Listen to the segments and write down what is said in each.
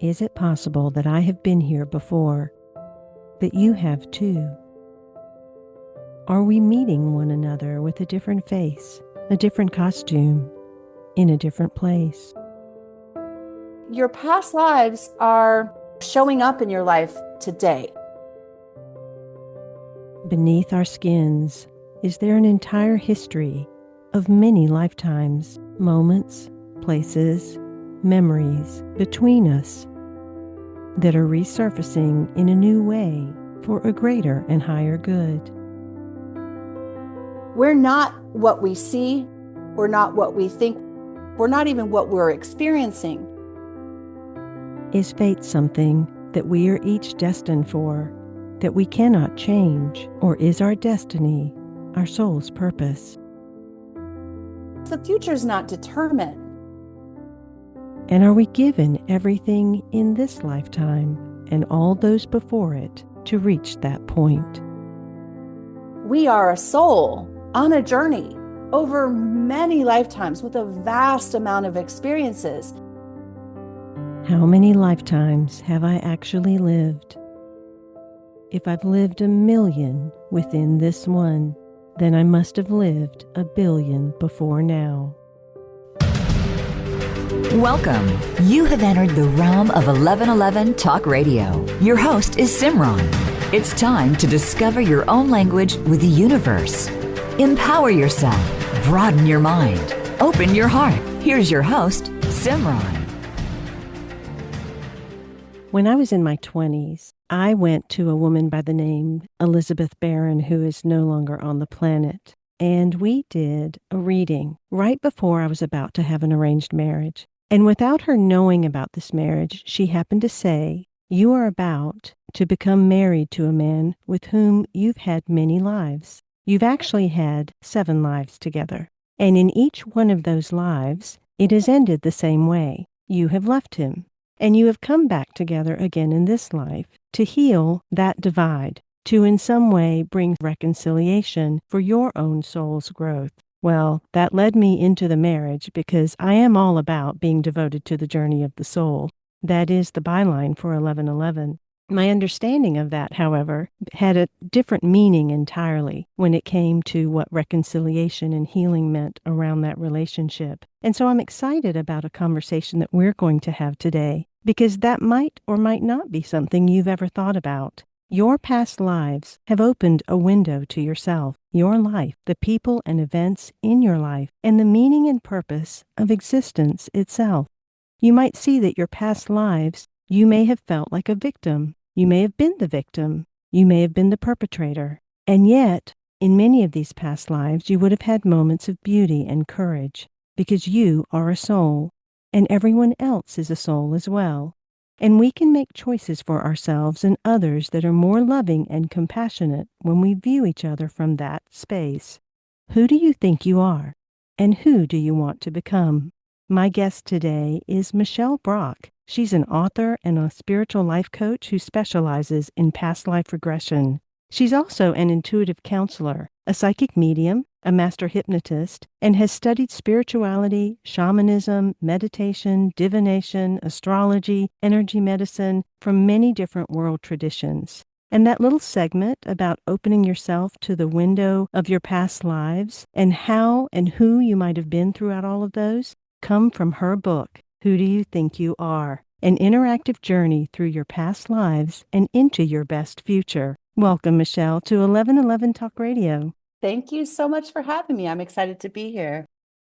Is it possible that I have been here before, that you have too? Are we meeting one another with a different face, a different costume, in a different place? Your past lives are showing up in your life today. Beneath our skins, is there an entire history of many lifetimes, moments, places, memories between us that are resurfacing in a new way for a greater and higher good? We're not what we see. We're not what we think. We're not even what we're experiencing. Is fate something that we are each destined for, that we cannot change, or is our destiny our soul's purpose? The future is not determined. And are we given everything in this lifetime and all those before it to reach that point? We are a soul on a journey over many lifetimes with a vast amount of experiences. How many lifetimes have I actually lived? If I've lived 1,000,000 within this one, then I must have lived 1,000,000,000 before now. Welcome. You have entered the realm of 1111 Talk Radio. Your host is Simran. It's time to discover your own language with the universe. Empower yourself. Broaden your mind. Open your heart. Here's your host, Simran. When I was in my 20s, I went to a woman by the name Elizabeth Barron, who is no longer on the planet, and we did a reading right before I was about to have an arranged marriage. And without her knowing about this marriage, she happened to say, "You are about to become married to a man with whom you've had many lives. You've actually had 7 lives together. And in each one of those lives, it has ended the same way. You have left him. And you have come back together again in this life to heal that divide, to in some way bring reconciliation for your own soul's growth." Well, that led me into the marriage because I am all about being devoted to the journey of the soul. That is the byline for 1111. My understanding of that, however, had a different meaning entirely when it came to what reconciliation and healing meant around that relationship. And so I'm excited about a conversation that we're going to have today, because that might or might not be something you've ever thought about. Your past lives have opened a window to yourself, your life, the people and events in your life, and the meaning and purpose of existence itself. You might see that your past lives, you may have felt like a victim. You may have been the victim. You may have been the perpetrator. And yet, in many of these past lives, you would have had moments of beauty and courage, because you are a soul, and everyone else is a soul as well. And we can make choices for ourselves and others that are more loving and compassionate when we view each other from that space. Who do you think you are? And who do you want to become? My guest today is Michelle Brock. She's an author and a spiritual life coach who specializes in past life regression. She's also an intuitive counselor, a psychic medium, a master hypnotist, and has studied spirituality, shamanism, meditation, divination, astrology, energy medicine from many different world traditions. And that little segment about opening yourself to the window of your past lives and how and who you might have been throughout all of those come from her book, Who Do You Think You Are? An interactive journey through your past lives and into your best future. Welcome, Michelle, to 1111 Talk Radio. Thank you so much for having me. I'm excited to be here.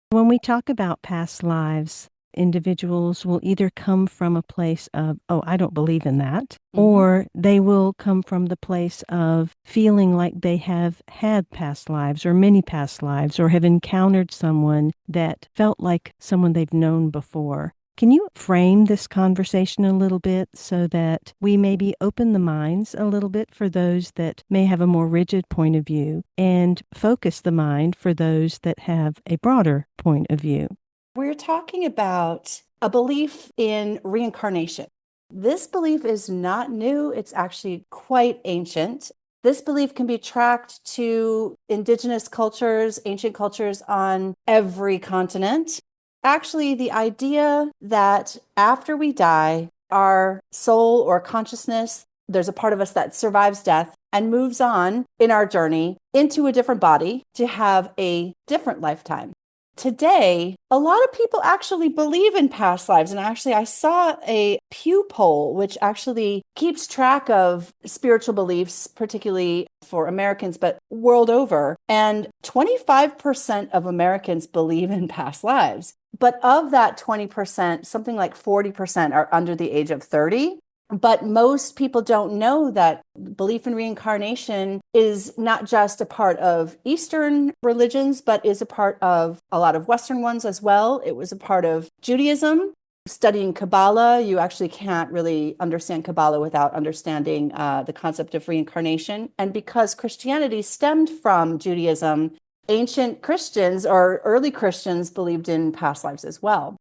When we talk about past lives, individuals will either come from a place of, "Oh, I don't believe in that," or they will come from the place of feeling like they have had past lives or many past lives or have encountered someone that felt like someone they've known before. Can you frame this conversation a little bit so that we maybe open the minds a little bit for those that may have a more rigid point of view and focus the mind for those that have a broader point of view? We're talking about a belief in reincarnation. This belief is not new. It's actually quite ancient. This belief can be tracked to indigenous cultures, ancient cultures on every continent. Actually, the idea that after we die, our soul or consciousness, there's a part of us that survives death and moves on in our journey into a different body to have a different lifetime. Today, a lot of people actually believe in past lives. And actually, I saw a Pew poll, which actually keeps track of spiritual beliefs, particularly for Americans, but world over. And 25% of Americans believe in past lives. But of that 20%, something like 40% are under the age of 30. But most people don't know that belief in reincarnation is not just a part of Eastern religions, but is a part of a lot of Western ones as well. It was a part of Judaism. Studying Kabbalah, you actually can't really understand Kabbalah without understanding the concept of reincarnation. And because Christianity stemmed from Judaism, ancient Christians or early Christians believed in past lives as well.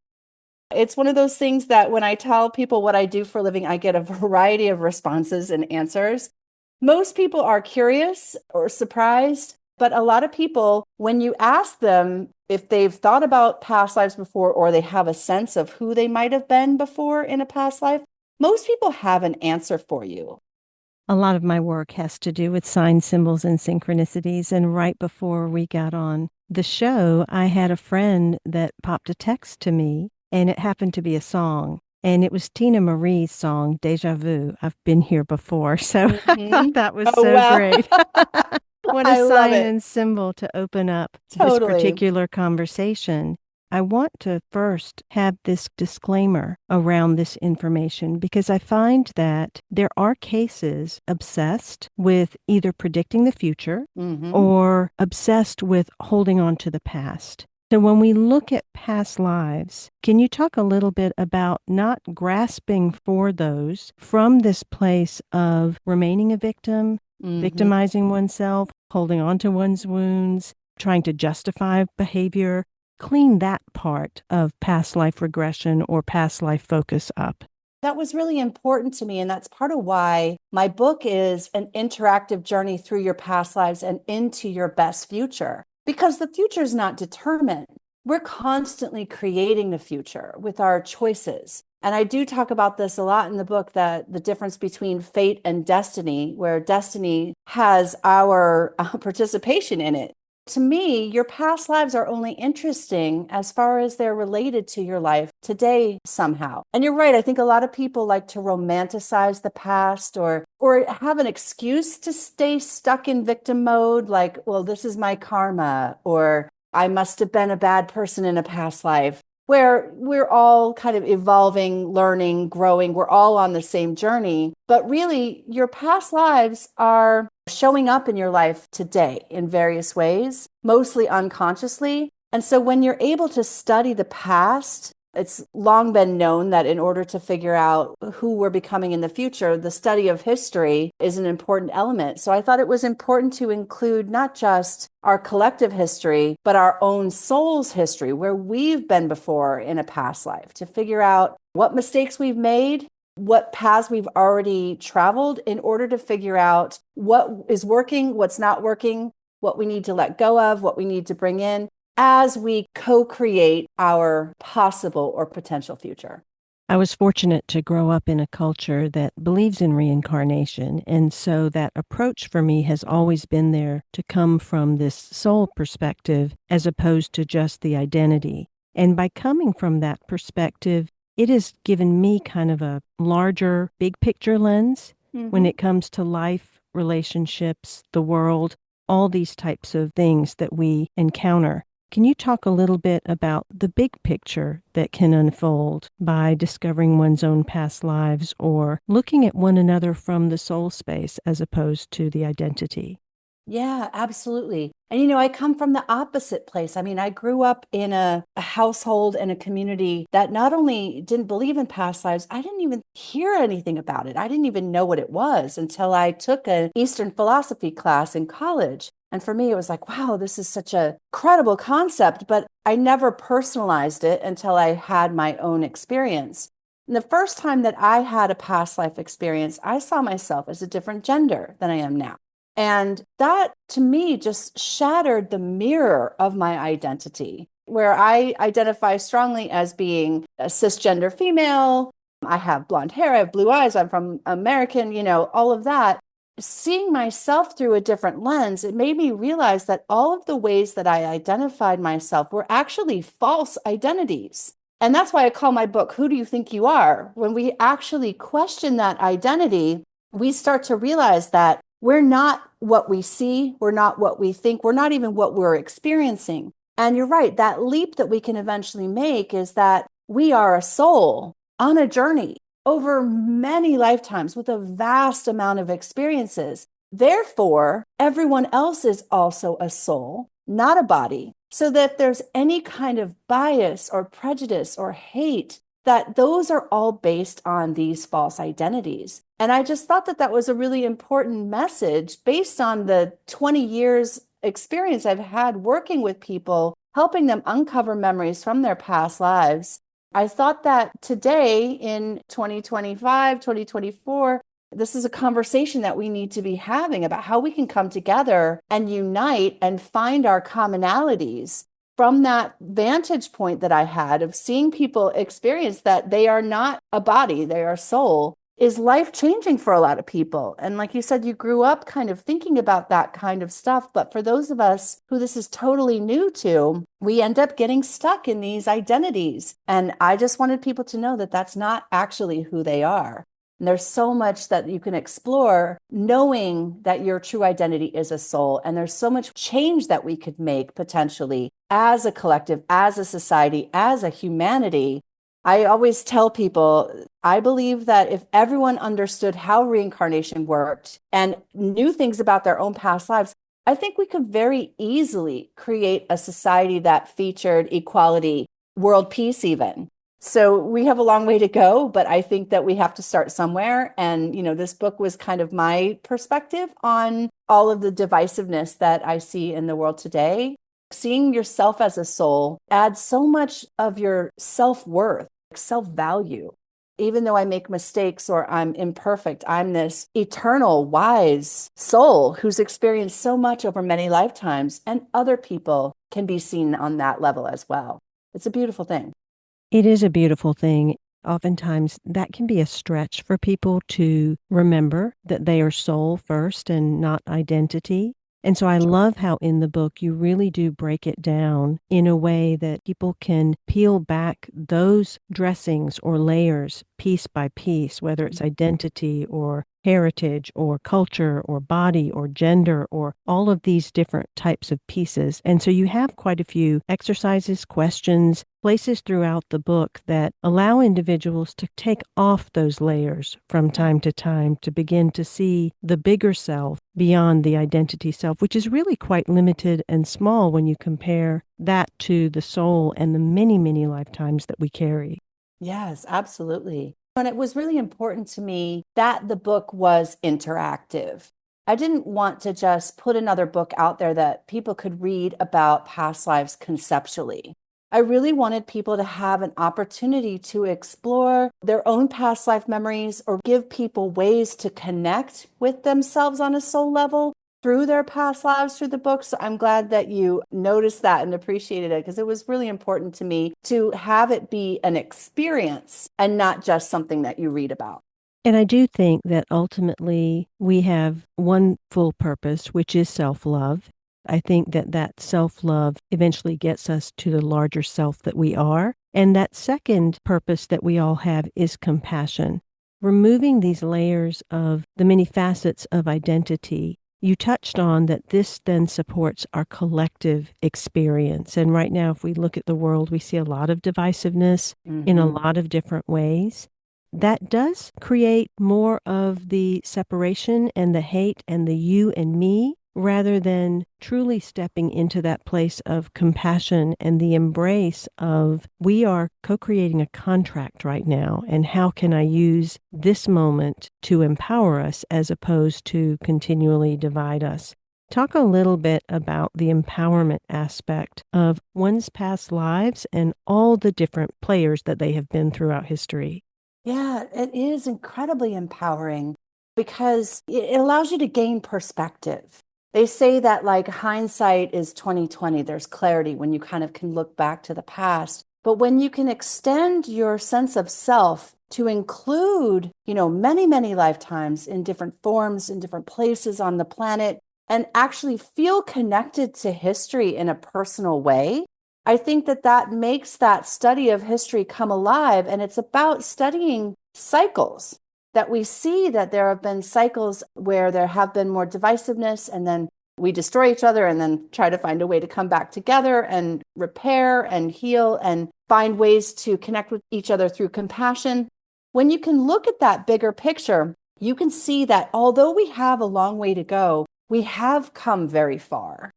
It's one of those things that when I tell people what I do for a living, I get a variety of responses and answers. Most people are curious or surprised, but a lot of people, when you ask them if they've thought about past lives before or they have a sense of who they might have been before in a past life, most people have an answer for you. A lot of my work has to do with signs, symbols, and synchronicities. And right before we got on the show, I had a friend that popped a text to me, and it happened to be a song. And it was Tina Marie's song, Deja Vu. I've been here before. So I thought that was Oh, so wow. great. What a I love sign it. and symbol to open up this Totally. particular conversation. I want to first have this disclaimer around this information because I find that there are cases obsessed with either predicting the future or obsessed with holding on to the past. So when we look at past lives, can you talk a little bit about not grasping for those from this place of remaining a victim, victimizing oneself, holding on to one's wounds, trying to justify behavior? Clean that part of past life regression or past life focus up. That was really important to me. And that's part of why my book is an interactive journey through your past lives and into your best future. Because the future is not determined. We're constantly creating the future with our choices. And I do talk about this a lot in the book, that the difference between fate and destiny, where destiny has our participation in it. To me, your past lives are only interesting as far as they're related to your life today somehow. And you're right. I think a lot of people like to romanticize the past or have an excuse to stay stuck in victim mode, like, well, this is my karma, or I must have been a bad person in a past life, where we're all kind of evolving, learning, growing. We're all on the same journey. But really, your past lives are showing up in your life today in various ways, mostly unconsciously. And so when you're able to study the past, it's long been known that in order to figure out who we're becoming in the future, the study of history is an important element. So I thought it was important to include not just our collective history, but our own soul's history, where we've been before in a past life, to figure out what mistakes we've made, what paths we've already traveled, in order to figure out what is working, what's not working, what we need to let go of, what we need to bring in, as we co-create our possible or potential future. I was fortunate to grow up in a culture that believes in reincarnation. And so that approach for me has always been there to come from this soul perspective as opposed to just the identity. And by coming from that perspective, it has given me kind of a larger, big picture lens when it comes to life, relationships, the world, all these types of things that we encounter. Can you talk a little bit about the big picture that can unfold by discovering one's own past lives or looking at one another from the soul space as opposed to the identity? Yeah, absolutely. And, I come from the opposite place. I mean, I grew up in a household and a community that not only didn't believe in past lives, I didn't even hear anything about it. I didn't even know what it was until I took an Eastern philosophy class in college. And for me, it was like, wow, this is such a credible concept, but I never personalized it until I had my own experience. And the first time that I had a past life experience, I saw myself as a different gender than I am now. And that, to me, just shattered the mirror of my identity, where I identify strongly as being a cisgender female. I have blonde hair, I have blue eyes, I'm from American, all of that. Seeing myself through a different lens, it made me realize that all of the ways that I identified myself were actually false identities. And that's why I call my book, Who Do You Think You Are? When we actually question that identity, we start to realize that we're not what we see, we're not what we think, we're not even what we're experiencing. And you're right, that leap that we can eventually make is that we are a soul on a journey over many lifetimes with a vast amount of experiences. Therefore, everyone else is also a soul, not a body. So that if there's any kind of bias or prejudice or hate, that those are all based on these false identities. And I just thought that that was a really important message based on the 20 years experience I've had working with people, helping them uncover memories from their past lives. I thought that today in 2025, 2024, this is a conversation that we need to be having about how we can come together and unite and find our commonalities from that vantage point that I had of seeing people experience that they are not a body, they are soul, is life changing for a lot of people. And like you said, you grew up kind of thinking about that kind of stuff. But for those of us who this is totally new to, we end up getting stuck in these identities. And I just wanted people to know that that's not actually who they are. And there's so much that you can explore knowing that your true identity is a soul. And there's so much change that we could make potentially as a collective, as a society, as a humanity. I always tell people, I believe that if everyone understood how reincarnation worked and knew things about their own past lives, I think we could very easily create a society that featured equality, world peace even. So we have a long way to go, but I think that we have to start somewhere. And, this book was kind of my perspective on all of the divisiveness that I see in the world today. Seeing yourself as a soul adds so much of your self-worth, self-value. Even though I make mistakes or I'm imperfect, I'm this eternal, wise soul who's experienced so much over many lifetimes, and other people can be seen on that level as well. It's a beautiful thing. It is a beautiful thing. Oftentimes, that can be a stretch for people to remember that they are soul first and not identity. And so I love how in the book you really do break it down in a way that people can peel back those dressings or layers piece by piece, whether it's identity or heritage or culture or body or gender or all of these different types of pieces. And so you have quite a few exercises, questions, places throughout the book that allow individuals to take off those layers from time to time to begin to see the bigger self beyond the identity self, which is really quite limited and small when you compare that to the soul and the many, many lifetimes that we carry. Yes, absolutely. And it was really important to me that the book was interactive. I didn't want to just put another book out there that people could read about past lives conceptually. I really wanted people to have an opportunity to explore their own past life memories or give people ways to connect with themselves on a soul level through their past lives through the book. So I'm glad that you noticed that and appreciated it, because it was really important to me to have it be an experience and not just something that you read about. And I do think that ultimately we have one full purpose, which is self-love. I think that that self-love eventually gets us to the larger self that we are. And that second purpose that we all have is compassion. Removing these layers of the many facets of identity, you touched on that this then supports our collective experience. And right now, if we look at the world, we see a lot of divisiveness in a lot of different ways. That does create more of the separation and the hate and the you and me, rather than truly stepping into that place of compassion and the embrace of we are co-creating a contract right now, and how can I use this moment to empower us as opposed to continually divide us. Talk a little bit about the empowerment aspect of one's past lives and all the different players that they have been throughout history. Yeah, it is incredibly empowering because it allows you to gain perspective. They say that like hindsight is 2020. There's clarity when you kind of can look back to the past. But when you can extend your sense of self to include, many, many lifetimes in different forms, in different places on the planet, and actually feel connected to history in a personal way, I think that that makes that study of history come alive. And it's about studying cycles, that we see that there have been cycles where there have been more divisiveness, and then we destroy each other and then try to find a way to come back together and repair and heal and find ways to connect with each other through compassion. When you can look at that bigger picture, you can see that although we have a long way to go, we have come very far.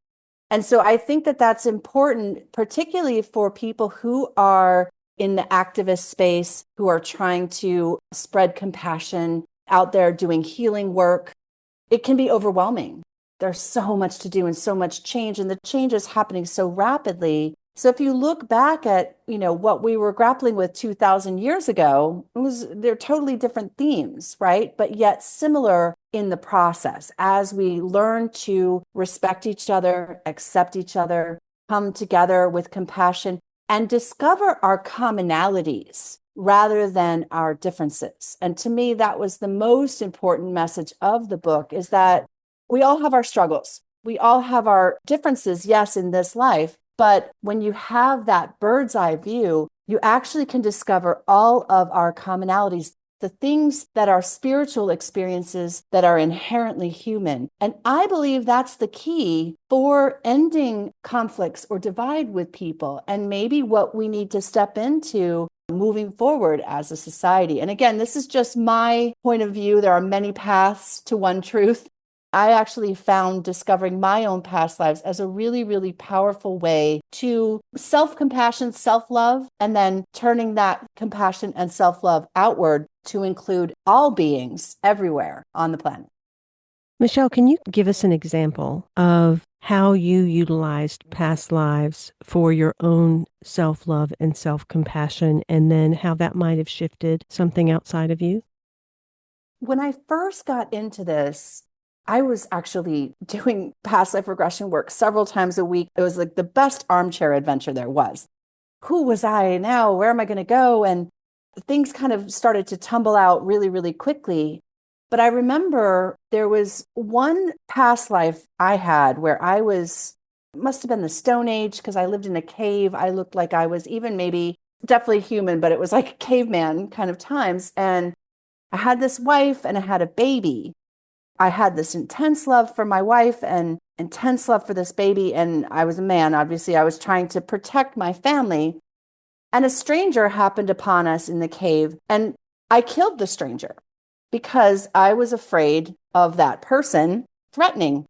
And so I think that that's important, particularly for people who are in the activist space, who are trying to spread compassion out there doing healing work. It can be overwhelming. There's so much to do and so much change, and the change is happening so rapidly. So if you look back at, what we were grappling with 2000 years ago, they're totally different themes, right? But yet similar in the process as we learn to respect each other, accept each other, come together with compassion, and discover our commonalities rather than our differences. And to me, that was the most important message of the book, is that we all have our struggles. We all have our differences, yes, in this life. But when you have that bird's eye view, you actually can discover all of our commonalities, the things that are spiritual experiences that are inherently human. And I believe that's the key for ending conflicts or divide with people, and maybe what we need to step into moving forward as a society. And again, this is just my point of view. There are many paths to one truth. I actually found discovering my own past lives as a really, really powerful way to self-compassion, self-love, and then turning that compassion and self-love outward to include all beings everywhere on the planet. Michelle, can you give us an example of how you utilized past lives for your own self-love and self-compassion, and then how that might have shifted something outside of you? When I first got into this, I was actually doing past life regression work several times a week. It was like the best armchair adventure there was. Who was I now? Where am I going to go? And things kind of started to tumble out really, really quickly. But I remember there was one past life I had where must have been the Stone Age, because I lived in a cave. I looked like I was even maybe definitely human, but it was like caveman kind of times. And I had this wife and I had a baby. I had this intense love for my wife and intense love for this baby. And I was a man, obviously. I was trying to protect my family. And a stranger happened upon us in the cave. And I killed the stranger because I was afraid of that person threatening.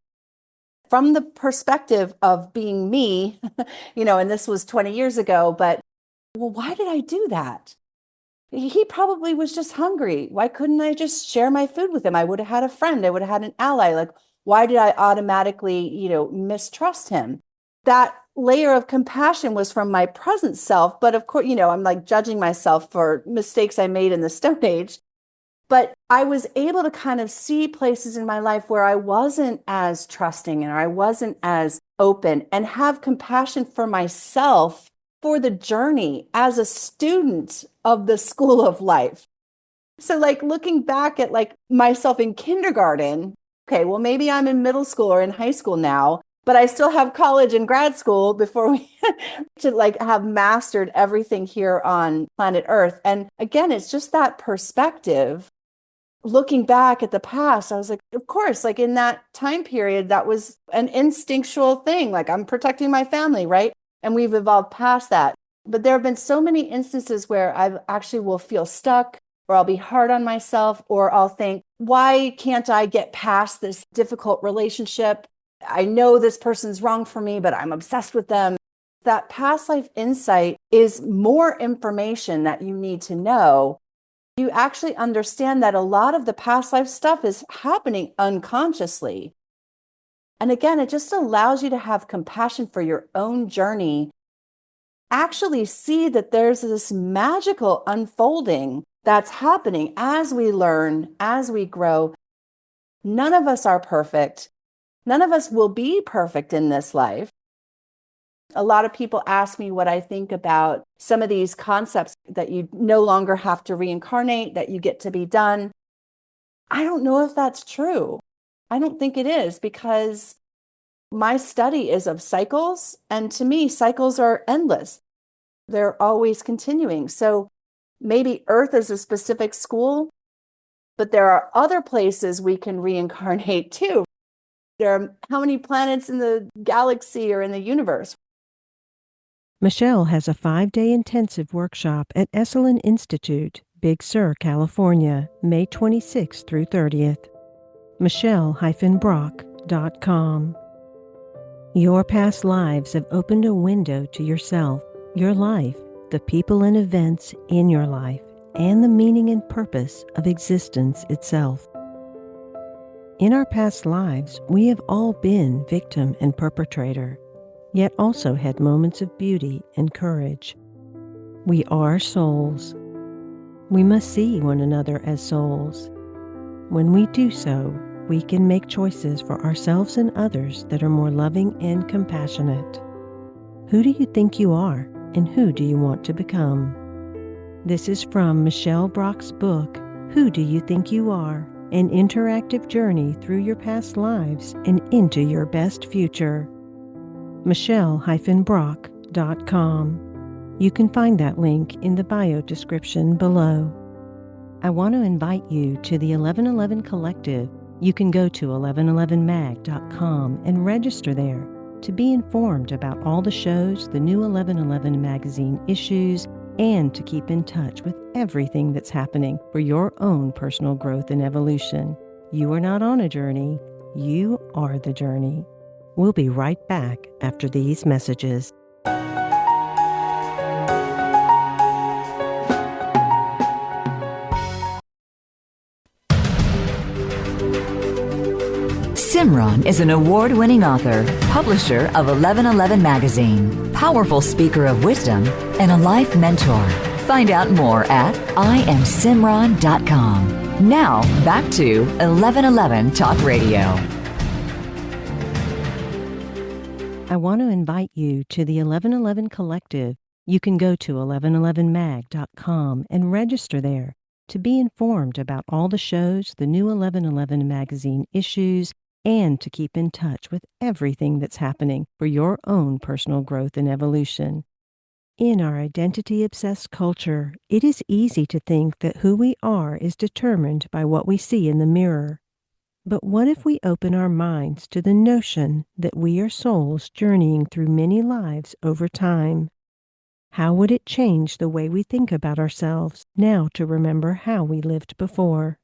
From the perspective of being me, and this was 20 years ago, but well, why did I do that? He probably was just hungry. Why couldn't I just share my food with him? I would have had a friend. I would have had an ally. Like, why did I automatically, mistrust him? That layer of compassion was from my present self. But of course, I'm like judging myself for mistakes I made in the Stone Age. But I was able to kind of see places in my life where I wasn't as trusting and I wasn't as open, and have compassion for myself for the journey as a student of the school of life. So like looking back at like myself in kindergarten, okay, well, maybe I'm in middle school or in high school now, but I still have college and grad school before we to like have mastered everything here on planet Earth. And again, it's just that perspective. Looking back at the past, I was like, of course, like in that time period, that was an instinctual thing. Like, I'm protecting my family, right? And we've evolved past that. But there have been so many instances where I actually will feel stuck, or I'll be hard on myself, or I'll think, why can't I get past this difficult relationship? I know this person's wrong for me, but I'm obsessed with them. That past life insight is more information that you need to know. You actually understand that a lot of the past life stuff is happening unconsciously. And again, it just allows you to have compassion for your own journey. Actually see that there's this magical unfolding that's happening as we learn, as we grow. None of us are perfect. None of us will be perfect in this life. A lot of people ask me what I think about some of these concepts that you no longer have to reincarnate, that you get to be done. I don't know if that's true. I don't think it is, because my study is of cycles. And to me, cycles are endless. They're always continuing. So maybe Earth is a specific school, but there are other places we can reincarnate too. There are how many planets in the galaxy or in the universe? Michelle has a 5-day intensive workshop at Esalen Institute, Big Sur, California, May 26th through 30th. Michelle-Brock.com. Your past lives have opened a window to yourself, your life, the people and events in your life, and the meaning and purpose of existence itself. In our past lives, we have all been victim and perpetrator, yet also had moments of beauty and courage. We are souls. We must see one another as souls. When we do so, we can make choices for ourselves and others that are more loving and compassionate. Who do you think you are, and who do you want to become? This is from Michelle Brock's book, Who Do You Think You Are? An interactive journey through your past lives and into your best future. Michelle-Brock.com. You can find that link in the bio description below. I want to invite you to the 1111 Collective. You can go to 1111mag.com and register there to be informed about all the shows, the new 1111 magazine issues, and to keep in touch with everything that's happening for your own personal growth and evolution. You are not on a journey, you are the journey. We'll be right back after these messages. Simran is an award-winning author, publisher of 1111 Magazine, powerful speaker of wisdom, and a life mentor. Find out more at IamSimran.com. Now, back to 1111 Talk Radio. I want to invite you to the 1111 Collective. You can go to 1111mag.com and register there to be informed about all the shows, the new 1111 magazine issues, and to keep in touch with everything that's happening for your own personal growth and evolution. In our identity-obsessed culture, it is easy to think that who we are is determined by what we see in the mirror. But what if we open our minds to the notion that we are souls journeying through many lives over time? How would it change the way we think about ourselves now to remember how we lived before?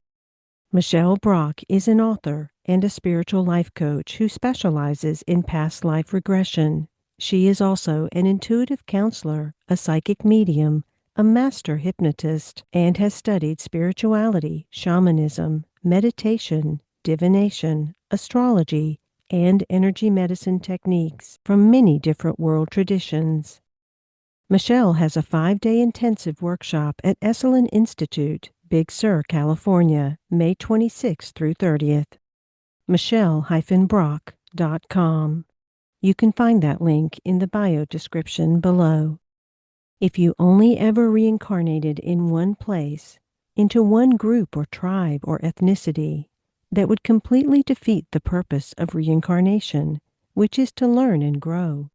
Michelle Brock is an author and a spiritual life coach who specializes in past life regression. She is also an intuitive counselor, a psychic medium, a master hypnotist, and has studied spirituality, shamanism, meditation, divination, astrology, and energy medicine techniques from many different world traditions. Michelle has a 5-day intensive workshop at Esalen Institute, Big Sur, California, May 26th through 30th. Michelle-Brock.com. You can find that link in the bio description below. If you only ever reincarnated in one place, into one group or tribe or ethnicity, that would completely defeat the purpose of reincarnation, which is to learn and grow.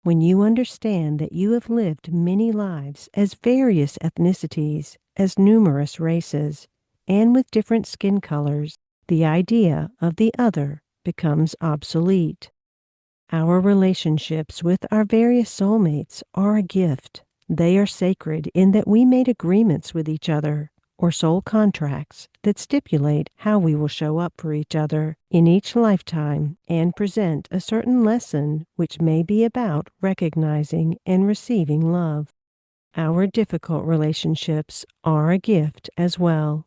When you understand that you have lived many lives as various ethnicities, as numerous races, and with different skin colors, the idea of the other becomes obsolete. Our relationships with our various soulmates are a gift. They are sacred in that we made agreements with each other, or soul contracts that stipulate how we will show up for each other in each lifetime and present a certain lesson which may be about recognizing and receiving love. Our difficult relationships are a gift as well.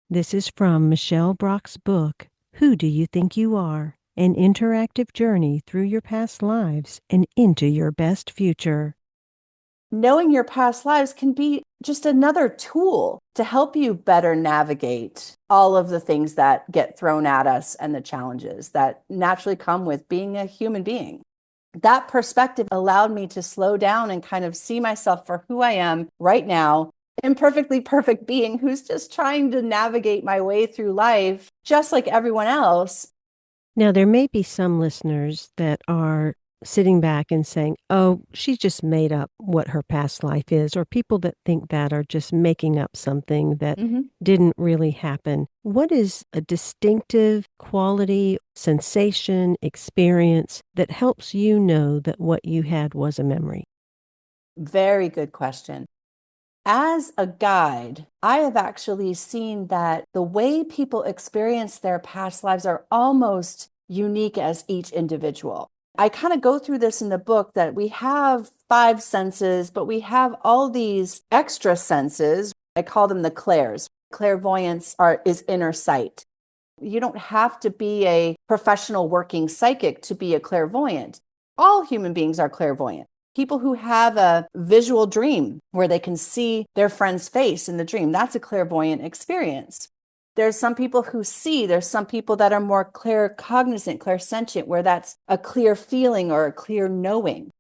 This is from Michelle Brock's book, Who Do You Think You Are? An interactive journey through your past lives and into your best future. Knowing your past lives can be just another tool to help you better navigate all of the things that get thrown at us and the challenges that naturally come with being a human being. That perspective allowed me to slow down and kind of see myself for who I am right now, imperfectly perfect being who's just trying to navigate my way through life, just like everyone else. Now, there may be some listeners that are sitting back and saying, oh, she just made up what her past life is, or people that think that are just making up something that didn't really happen. What is a distinctive quality, sensation, experience that helps you know that what you had was a memory? Very good question. As a guide, I have actually seen that the way people experience their past lives are almost unique as each individual. I kind of go through this in the book that we have five senses, but we have all these extra senses. I call them the clairs. Clairvoyance is inner sight. You don't have to be a professional working psychic to be a clairvoyant. All human beings are clairvoyant. People who have a visual dream where they can see their friend's face in the dream, that's a clairvoyant experience. There's some people who see, there's some people that are more claircognizant, clairsentient, where that's a clear feeling or a clear knowing.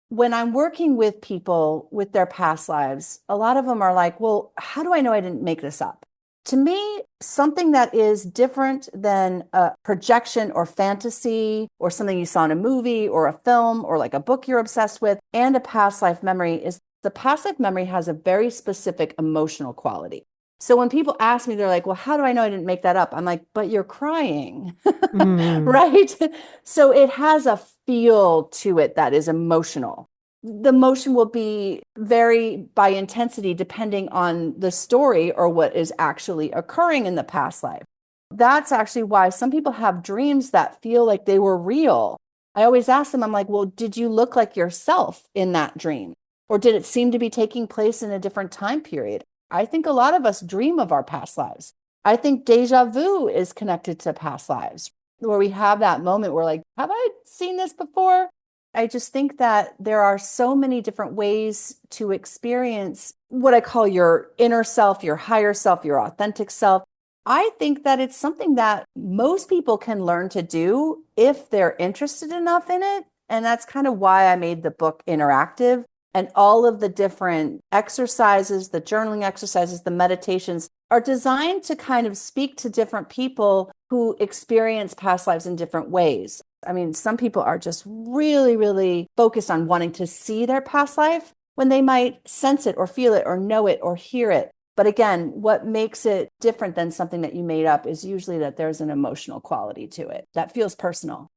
When I'm working with people with their past lives, a lot of them are like, well, how do I know I didn't make this up? To me, something that is different than a projection or fantasy or something you saw in a movie or a film or like a book you're obsessed with and a past life memory is the past life memory has a very specific emotional quality. So when people ask me, they're like, well, how do I know I didn't make that up? I'm like, but you're crying, right? So it has a feel to it that is emotional. The emotion will be vary by intensity depending on the story or what is actually occurring in the past life. That's actually why some people have dreams that feel like they were real. I always ask them, I'm like, well, did you look like yourself in that dream? Or did it seem to be taking place in a different time period? I think a lot of us dream of our past lives. I think deja vu is connected to past lives, where we have that moment where, like, have I seen this before? I just think that there are so many different ways to experience what I call your inner self, your higher self, your authentic self. I think that it's something that most people can learn to do if they're interested enough in it. And that's kind of why I made the book interactive. And all of the different exercises, the journaling exercises, the meditations are designed to kind of speak to different people who experience past lives in different ways. I mean, some people are just really, really focused on wanting to see their past life when they might sense it or feel it or know it or hear it. But again, what makes it different than something that you made up is usually that there's an emotional quality to it that feels personal.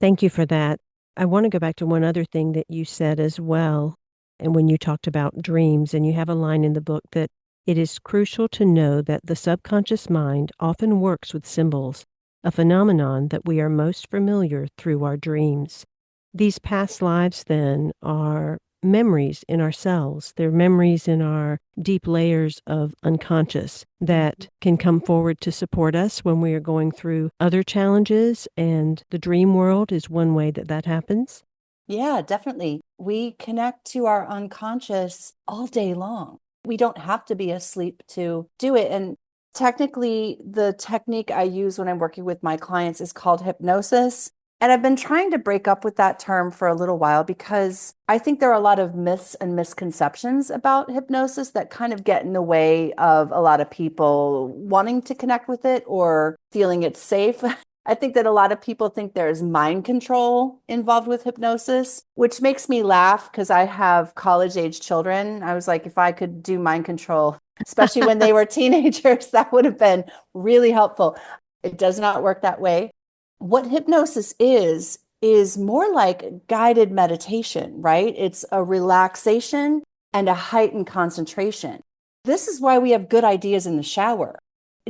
Thank you for that. I want to go back to one other thing that you said as well. And when you talked about dreams, and you have a line in the book that it is crucial to know that the subconscious mind often works with symbols, a phenomenon that we are most familiar through our dreams. These past lives, then, are memories in ourselves. They're memories in our deep layers of unconscious that can come forward to support us when we are going through other challenges. And the dream world is one way that that happens. Yeah, definitely. We connect to our unconscious all day long. We don't have to be asleep to do it. And technically, the technique I use when I'm working with my clients is called hypnosis. And I've been trying to break up with that term for a little while because I think there are a lot of myths and misconceptions about hypnosis that kind of get in the way of a lot of people wanting to connect with it or feeling it's safe. I think that a lot of people think there's mind control involved with hypnosis, which makes me laugh because I have college-age children. I was like, if I could do mind control, especially when they were teenagers, that would have been really helpful. It does not work that way. What hypnosis is more like guided meditation, right? It's a relaxation and a heightened concentration. This is why we have good ideas in the shower.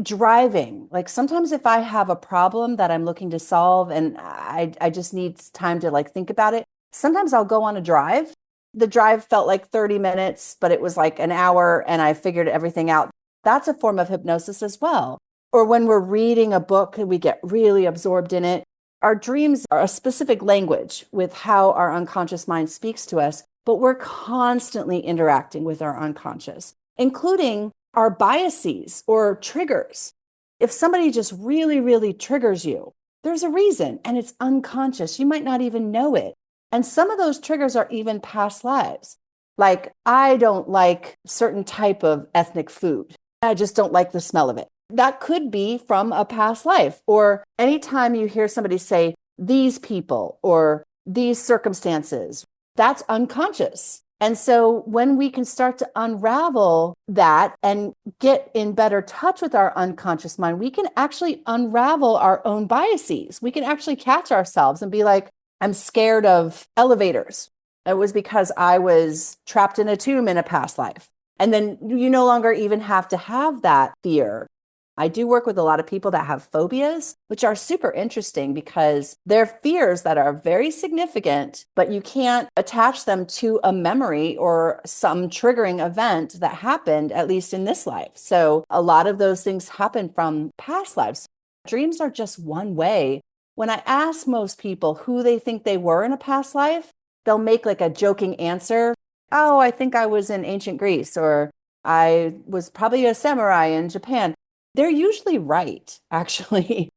Driving, like sometimes if I have a problem that I'm looking to solve and I just need time to like think about it, sometimes I'll go on a drive. The drive felt like 30 minutes, but it was like an hour and I figured everything out. That's a form of hypnosis as well. Or when we're reading a book and we get really absorbed in it, our dreams are a specific language with how our unconscious mind speaks to us, but we're constantly interacting with our unconscious, including our biases or triggers. If somebody just really, really triggers you, there's a reason and it's unconscious. You might not even know it. And some of those triggers are even past lives. Like, I don't like certain type of ethnic food. I just don't like the smell of it. That could be from a past life. Or anytime you hear somebody say, these people or these circumstances, that's unconscious. And so when we can start to unravel that and get in better touch with our unconscious mind, we can actually unravel our own biases. We can actually catch ourselves and be like, I'm scared of elevators. It was because I was trapped in a tomb in a past life. And then you no longer even have to have that fear. I do work with a lot of people that have phobias, which are super interesting because they're fears that are very significant, but you can't attach them to a memory or some triggering event that happened, at least in this life. So a lot of those things happen from past lives. Dreams are just one way. When I ask most people who they think they were in a past life, they'll make like a joking answer. Oh, I think I was in ancient Greece, or I was probably a samurai in Japan. They're usually right, actually.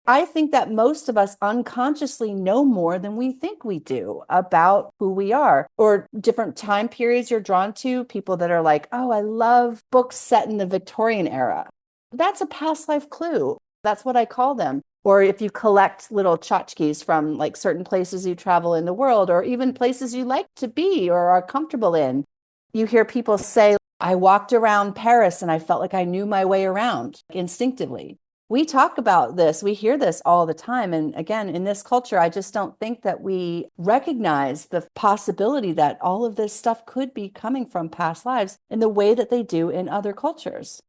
I think that most of us unconsciously know more than we think we do about who we are, or different time periods you're drawn to. People that are like, oh, I love books set in the Victorian era. That's a past life clue. That's what I call them. Or if you collect little tchotchkes from like certain places you travel in the world, or even places you like to be or are comfortable in, you hear people say, I walked around Paris and I felt like I knew my way around instinctively. We talk about this, we hear this all the time. And again, in this culture, I just don't think that we recognize the possibility that all of this stuff could be coming from past lives in the way that they do in other cultures.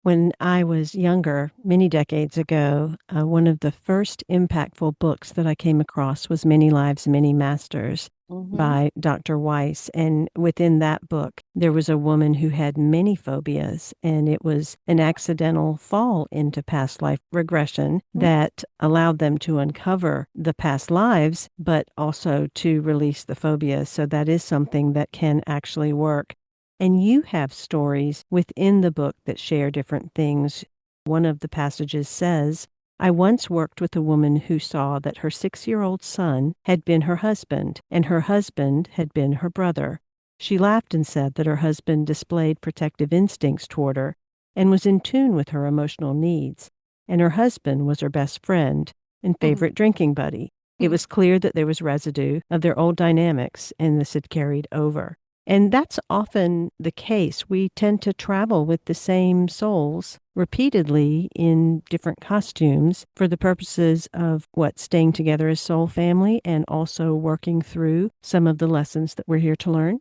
When I was younger, many decades ago, one of the first impactful books that I came across was Many Lives, Many Masters Mm-hmm. by Dr. Weiss. And within that book, there was a woman who had many phobias, and it was an accidental fall into past life regression that allowed them to uncover the past lives, but also to release the phobia. So that is something that can actually work. And you have stories within the book that share different things. One of the passages says, I once worked with a woman who saw that her 6-year-old son had been her husband, and her husband had been her brother. She laughed and said that her husband displayed protective instincts toward her and was in tune with her emotional needs, and her husband was her best friend and favorite drinking buddy. It was clear that there was residue of their old dynamics, and this had carried over. And that's often the case. We tend to travel with the same souls repeatedly in different costumes for the purposes of staying together as soul family and also working through some of the lessons that we're here to learn.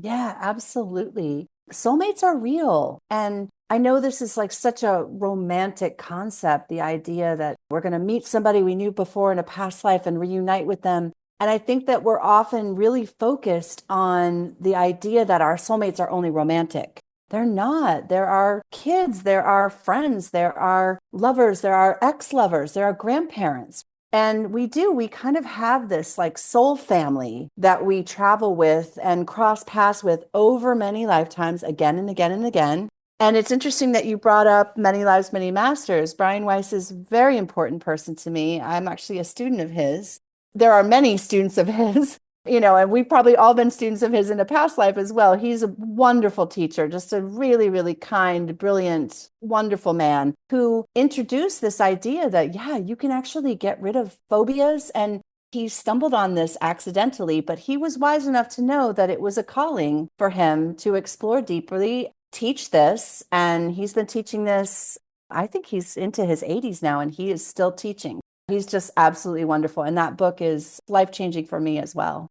Yeah, absolutely. Soulmates are real. And I know this is like such a romantic concept, the idea that we're going to meet somebody we knew before in a past life and reunite with them. And I think that we're often really focused on the idea that our soulmates are only romantic. They're not. There are kids, there are friends, there are lovers, there are ex-lovers, there are grandparents. And we kind of have this like soul family that we travel with and cross paths with over many lifetimes, again and again and again. And it's interesting that you brought up Many Lives, Many Masters. Brian Weiss is a very important person to me. I'm actually a student of his. There are many students of his, and we've probably all been students of his in a past life as well. He's a wonderful teacher, just a really, really kind, brilliant, wonderful man who introduced this idea that, yeah, you can actually get rid of phobias. And he stumbled on this accidentally, but he was wise enough to know that it was a calling for him to explore deeply, teach this. And he's been teaching this. I think he's into his 80s now, and he is still teaching. He's just absolutely wonderful. And that book is life-changing for me as well.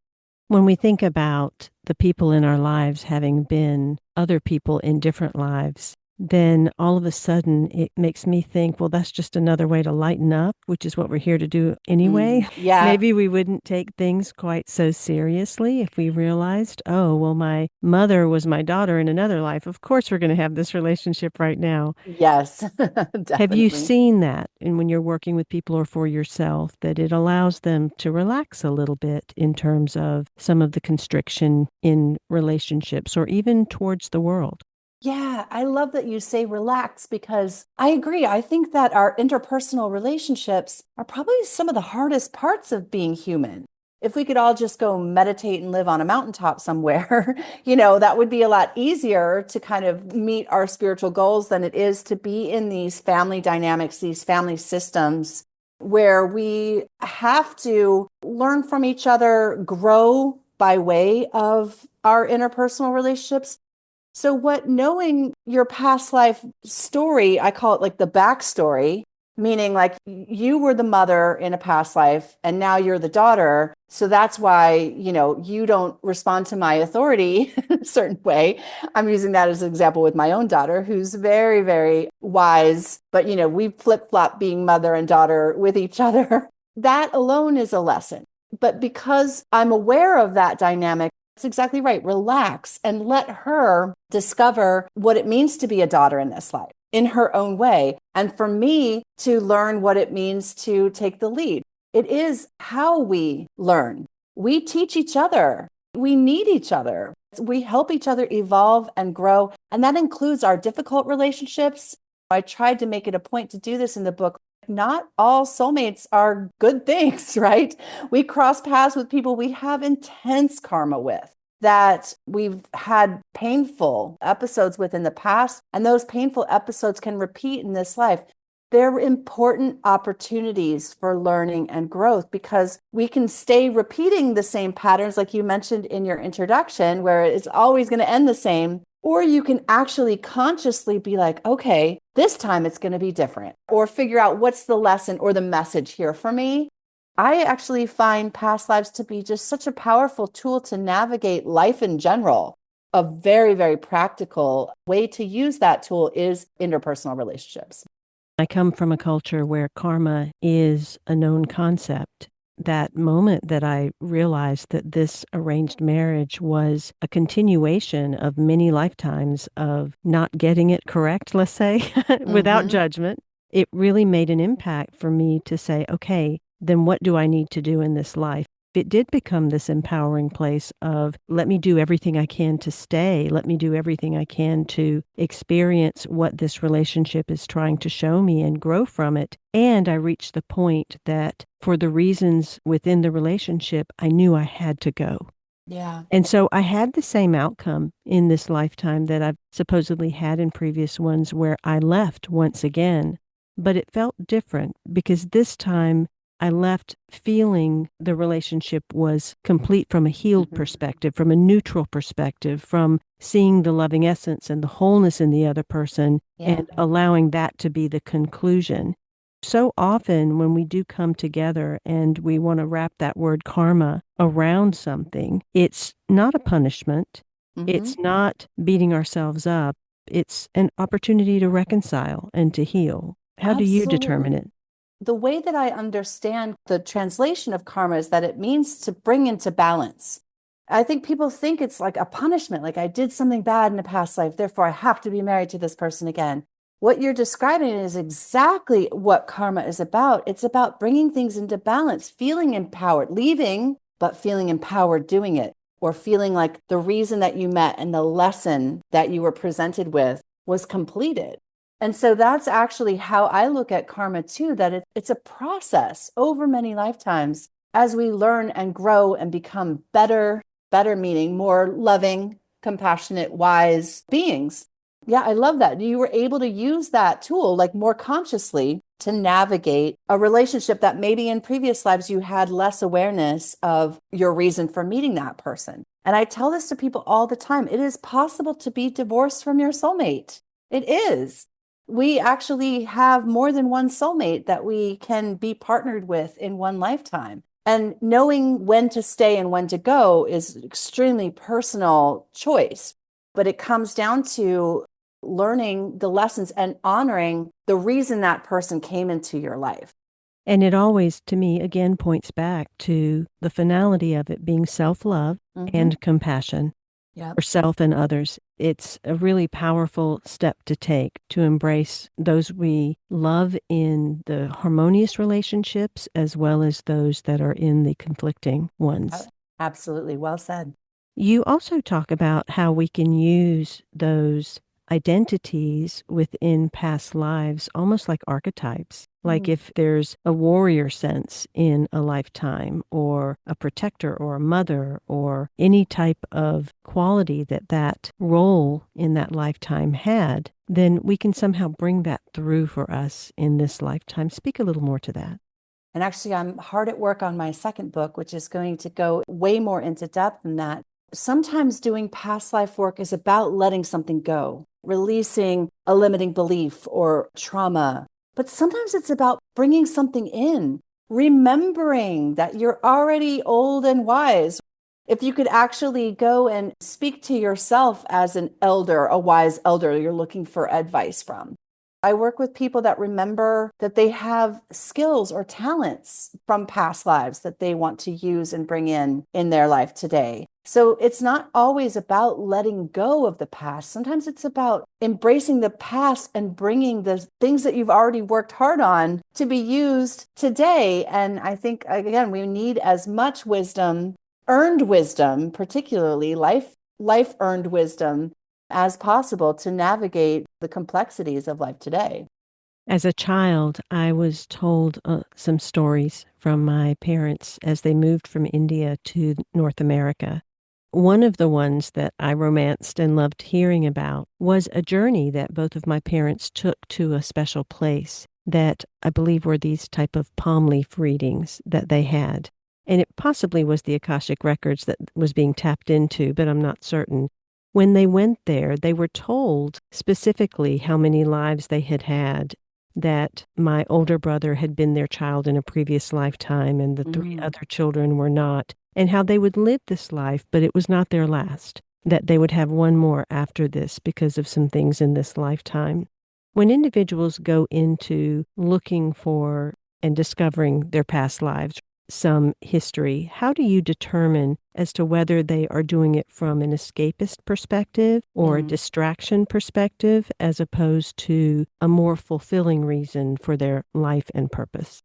When we think about the people in our lives having been other people in different lives, then all of a sudden it makes me think, well, that's just another way to lighten up, which is what we're here to do anyway. Yeah. Maybe we wouldn't take things quite so seriously if we realized, oh, well, my mother was my daughter in another life. Of course, we're going to have this relationship right now. Yes, Have you definitely. seen that? And when you're working with people or for yourself, that it allows them to relax a little bit in terms of some of the constriction in relationships or even towards the world? Yeah, I love that you say relax because I agree. I think that our interpersonal relationships are probably some of the hardest parts of being human. If we could all just go meditate and live on a mountaintop somewhere, that would be a lot easier to kind of meet our spiritual goals than it is to be in these family dynamics, these family systems where we have to learn from each other, grow by way of our interpersonal relationships. So what knowing your past life story, I call it like the backstory, meaning like you were the mother in a past life and now you're the daughter. So that's why, you don't respond to my authority in a certain way. I'm using that as an example with my own daughter, who's very, very wise, but we flip-flop being mother and daughter with each other. That alone is a lesson. But because I'm aware of that dynamic, it's exactly right. Relax and let her discover what it means to be a daughter in this life in her own way. And for me to learn what it means to take the lead. It is how we learn. We teach each other. We need each other. We help each other evolve and grow. And that includes our difficult relationships. I tried to make it a point to do this in the book. Not all soulmates are good things, right? We cross paths with people we have intense karma with, that we've had painful episodes with in the past, and those painful episodes can repeat in this life. They're important opportunities for learning and growth because we can stay repeating the same patterns, like you mentioned in your introduction, where it's always going to end the same. Or you can actually consciously be like, okay, this time it's going to be different, or figure out what's the lesson or the message here for me. I actually find past lives to be just such a powerful tool to navigate life in general. A very, very practical way to use that tool is interpersonal relationships. I come from a culture where karma is a known concept. That moment that I realized that this arranged marriage was a continuation of many lifetimes of not getting it correct, let's say, without judgment, it really made an impact for me to say, okay, then what do I need to do in this life? It did become this empowering place of, let me do everything I can to stay. Let me do everything I can to experience what this relationship is trying to show me and grow from it. And I reached the point that for the reasons within the relationship, I knew I had to go. Yeah. And so I had the same outcome in this lifetime that I've supposedly had in previous ones where I left once again, but it felt different because this time I left feeling the relationship was complete from a healed perspective, from a neutral perspective, from seeing the loving essence and the wholeness in the other person and allowing that to be the conclusion. So often when we do come together and we want to wrap that word karma around something, it's not a punishment. It's not beating ourselves up. It's an opportunity to reconcile and to heal. How do you determine it? The way that I understand the translation of karma is that it means to bring into balance. I think people think it's like a punishment, like I did something bad in a past life, therefore I have to be married to this person again. What you're describing is exactly what karma is about. It's about bringing things into balance, feeling empowered, leaving, but feeling empowered doing it, or feeling like the reason that you met and the lesson that you were presented with was completed. And so that's actually how I look at karma too, that it's a process over many lifetimes as we learn and grow and become better meaning more loving, compassionate, wise beings. Yeah, I love that. You were able to use that tool like more consciously to navigate a relationship that maybe in previous lives you had less awareness of your reason for meeting that person. And I tell this to people all the time. It is possible to be divorced from your soulmate. It is. We actually have more than one soulmate that we can be partnered with in one lifetime. And knowing when to stay and when to go is an extremely personal choice. But it comes down to learning the lessons and honoring the reason that person came into your life. And it always, to me, again, points back to the finality of it being self-love and compassion. For self and others. It's a really powerful step to take to embrace those we love in the harmonious relationships as well as those that are in the conflicting ones. Absolutely. Well said. You also talk about how we can use those identities within past lives, almost like archetypes. Like if there's a warrior sense in a lifetime, or a protector, or a mother, or any type of quality that that role in that lifetime had, then we can somehow bring that through for us in this lifetime. Speak a little more to that. And actually, I'm hard at work on my second book, which is going to go way more into depth than that. Sometimes doing past life work is about letting something go, releasing a limiting belief or trauma. But sometimes it's about bringing something in, remembering that you're already old and wise. If you could actually go and speak to yourself as an elder, a wise elder you're looking for advice from. I work with people that remember that they have skills or talents from past lives that they want to use and bring in their life today. So it's not always about letting go of the past. Sometimes it's about embracing the past and bringing the things that you've already worked hard on to be used today. And I think, again, we need as much wisdom, earned wisdom, particularly life earned wisdom, as possible to navigate the complexities of life today. As a child, I was told some stories from my parents as they moved from India to North America. One of the ones that I romanced and loved hearing about was a journey that both of my parents took to a special place that I believe were these type of palm leaf readings that they had. And it possibly was the Akashic Records that was being tapped into, but I'm not certain. When they went there, they were told specifically how many lives they had had, that my older brother had been their child in a previous lifetime and the three other children were not, and how they would live this life, but it was not their last, that they would have one more after this because of some things in this lifetime. When individuals go into looking for and discovering their past lives, some history, how do you determine as to whether they are doing it from an escapist perspective or a distraction perspective as opposed to a more fulfilling reason for their life and purpose?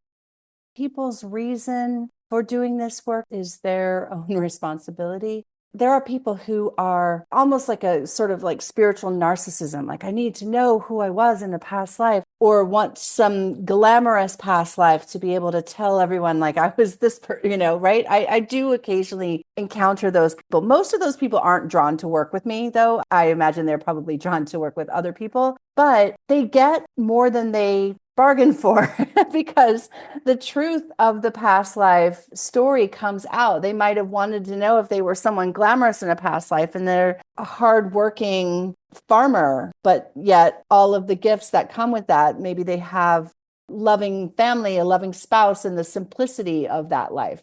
People's reason for doing this work is their own responsibility. There are people who are almost like a sort of like spiritual narcissism, like I need to know who I was in a past life, or want some glamorous past life to be able to tell everyone like I was this, right? I do occasionally encounter those people. Most of those people aren't drawn to work with me, though. I imagine they're probably drawn to work with other people, but they get more than they bargain for because the truth of the past life story comes out. They might have wanted to know if they were someone glamorous in a past life and they're a hardworking farmer, but yet all of the gifts that come with that, maybe they have loving family, a loving spouse, and the simplicity of that life.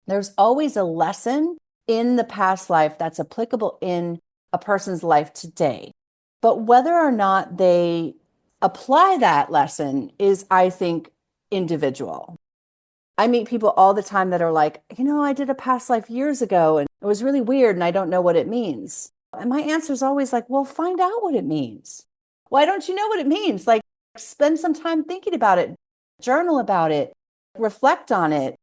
There's always a lesson in the past life that's applicable in a person's life today. But whether or not they apply that lesson is, I think, individual. I meet people all the time that are like, I did a past life years ago and it was really weird and I don't know what it means. And my answer is always like, well, find out what it means. Why don't you know what it means? Like, spend some time thinking about it, journal about it, reflect on it.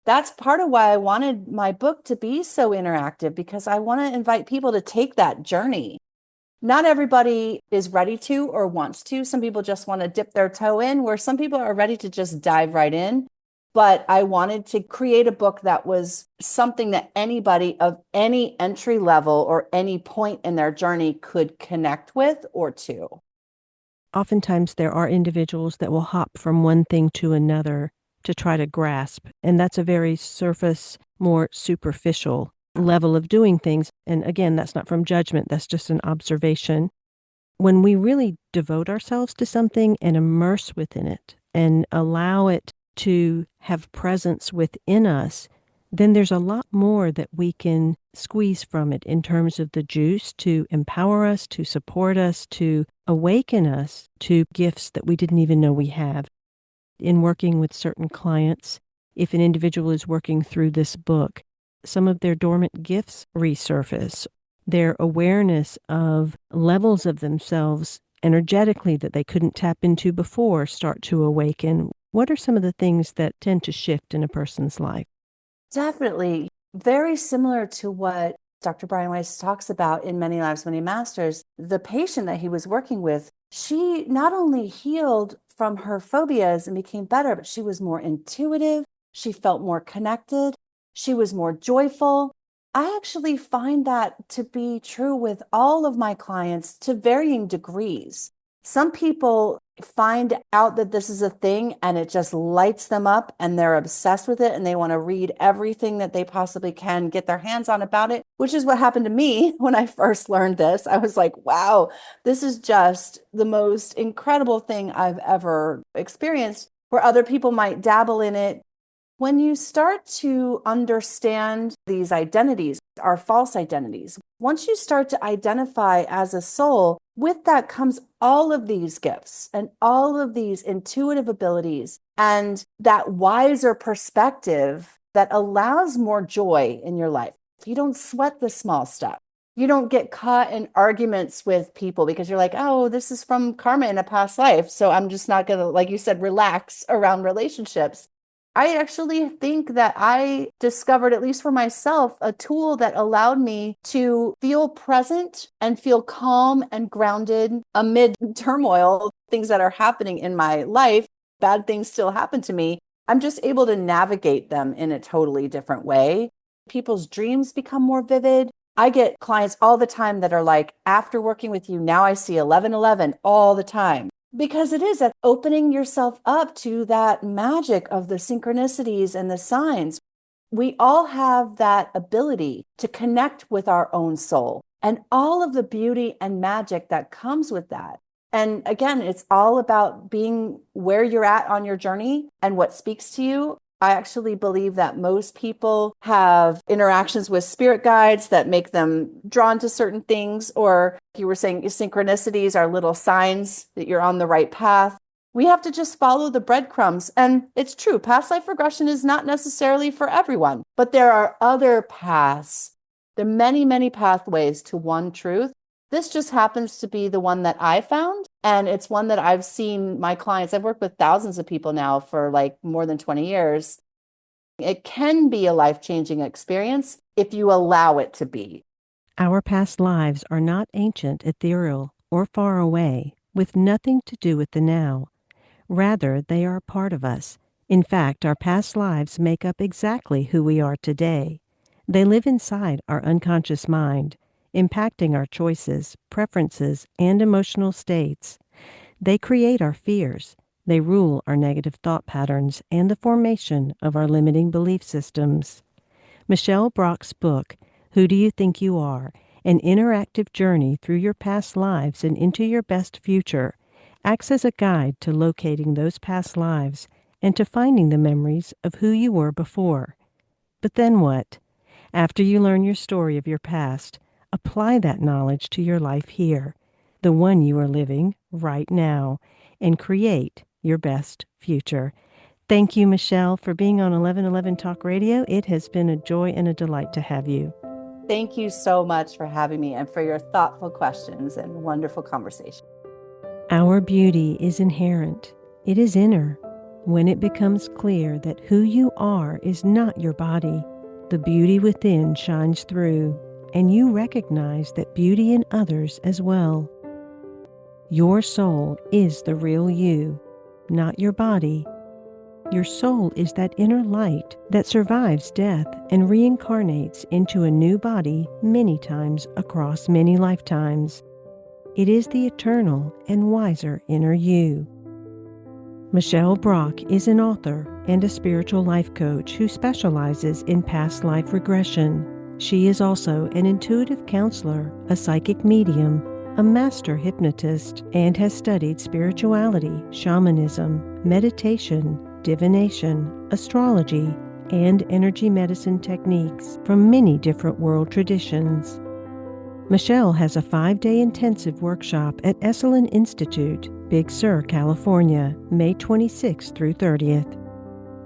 That's part of why I wanted my book to be so interactive, because I want to invite people to take that journey. Not everybody is ready to or wants to. Some people just want to dip their toe in, where some people are ready to just dive right in. But I wanted to create a book that was something that anybody of any entry level or any point in their journey could connect with or to. Oftentimes there are individuals that will hop from one thing to another to try to grasp, and that's a very surface, more superficial level of doing things. And again, that's not from judgment, that's just an observation. When we really devote ourselves to something and immerse within it and allow it to have presence within us, then there's a lot more that we can squeeze from it in terms of the juice to empower us, to support us, to awaken us to gifts that we didn't even know we have. In working with certain clients, if an individual is working through this book, some of their dormant gifts resurface. Their awareness of levels of themselves energetically that they couldn't tap into before start to awaken. What are some of the things that tend to shift in a person's life? Definitely very similar to what Dr. Brian Weiss talks about in Many Lives, Many Masters, the patient that he was working with, she not only healed from her phobias and became better, but she was more intuitive. She felt more connected. She was more joyful. I actually find that to be true with all of my clients to varying degrees. Some people find out that this is a thing and it just lights them up and they're obsessed with it and they want to read everything that they possibly can get their hands on about it, which is what happened to me when I first learned this. I was like, wow, this is just the most incredible thing I've ever experienced, where other people might dabble in it. When you start to understand these identities, our false identities, once you start to identify as a soul, with that comes all of these gifts and all of these intuitive abilities and that wiser perspective that allows more joy in your life. You don't sweat the small stuff. You don't get caught in arguments with people because you're like, oh, this is from karma in a past life. So I'm just not going to, like you said, relax around relationships. I actually think that I discovered, at least for myself, a tool that allowed me to feel present and feel calm and grounded amid turmoil, things that are happening in my life. Bad things still happen to me. I'm just able to navigate them in a totally different way. People's dreams become more vivid. I get clients all the time that are like, after working with you, now I see 1111 all the time. Because it is that opening yourself up to that magic of the synchronicities and the signs. We all have that ability to connect with our own soul and all of the beauty and magic that comes with that. And again, it's all about being where you're at on your journey and what speaks to you. I actually believe that most people have interactions with spirit guides that make them drawn to certain things, or you were saying synchronicities are little signs that you're on the right path. We have to just follow the breadcrumbs. And it's true, past life regression is not necessarily for everyone, but there are other paths. There are many, many pathways to one truth. This just happens to be the one that I found. And it's one that I've seen my clients. I've worked with thousands of people now for like more than 20 years. It can be a life-changing experience if you allow it to be. Our past lives are not ancient, ethereal, or far away, with nothing to do with the now. Rather, they are a part of us. In fact, our past lives make up exactly who we are today. They live inside our unconscious mind, impacting our choices, preferences, and emotional states. They create our fears. They rule our negative thought patterns and the formation of our limiting belief systems. Michelle Brock's book, Who Do You Think You Are? An interactive journey through your past lives and into your best future, acts as a guide to locating those past lives and to finding the memories of who you were before. But then what? After you learn your story of your past, apply that knowledge to your life here, the one you are living right now, and create your best future. Thank you, Michelle, for being on 1111 Talk Radio. It has been a joy and a delight to have you. Thank you so much for having me and for your thoughtful questions and wonderful conversation. Our beauty is inherent. It is inner. When it becomes clear that who you are is not your body, the beauty within shines through, and you recognize that beauty in others as well. Your soul is the real you, not your body. Your soul is that inner light that survives death and reincarnates into a new body many times across many lifetimes. It is the eternal and wiser inner you. Michelle Brock is an author and a spiritual life coach who specializes in past life regression. She is also an intuitive counselor, a psychic medium, a master hypnotist, and has studied spirituality, shamanism, meditation, divination, astrology, and energy medicine techniques from many different world traditions. Michelle has a 5-day intensive workshop at Esalen Institute, Big Sur, California, May 26th through 30th.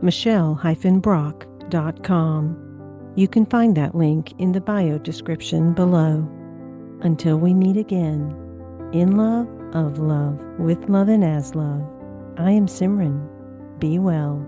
Michelle-Brock.com. You can find that link in the bio description below. Until we meet again, in love, of love, with love and as love, I am Simran. Be well.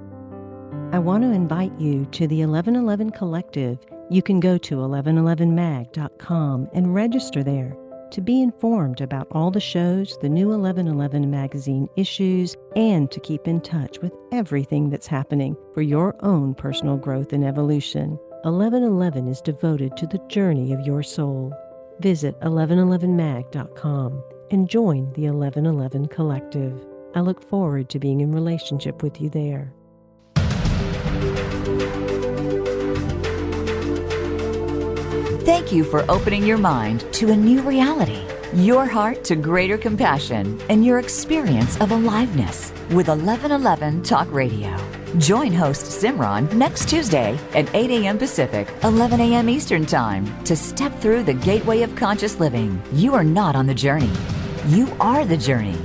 I want to invite you to the 1111 Collective You can go to 1111mag.com and register there to be informed about all the shows, the new 1111 magazine issues, and to keep in touch with everything that's happening for your own personal growth and evolution. 1111 is devoted to the journey of your soul. Visit 1111mag.com and join the 1111 Collective. I look forward to being in relationship with you there. Thank you for opening your mind to a new reality, your heart to greater compassion, and your experience of aliveness with 1111 Talk Radio. Join host Simran next Tuesday at 8 a.m. Pacific, 11 a.m. Eastern Time to step through the gateway of conscious living. You are not on the journey. You are the journey.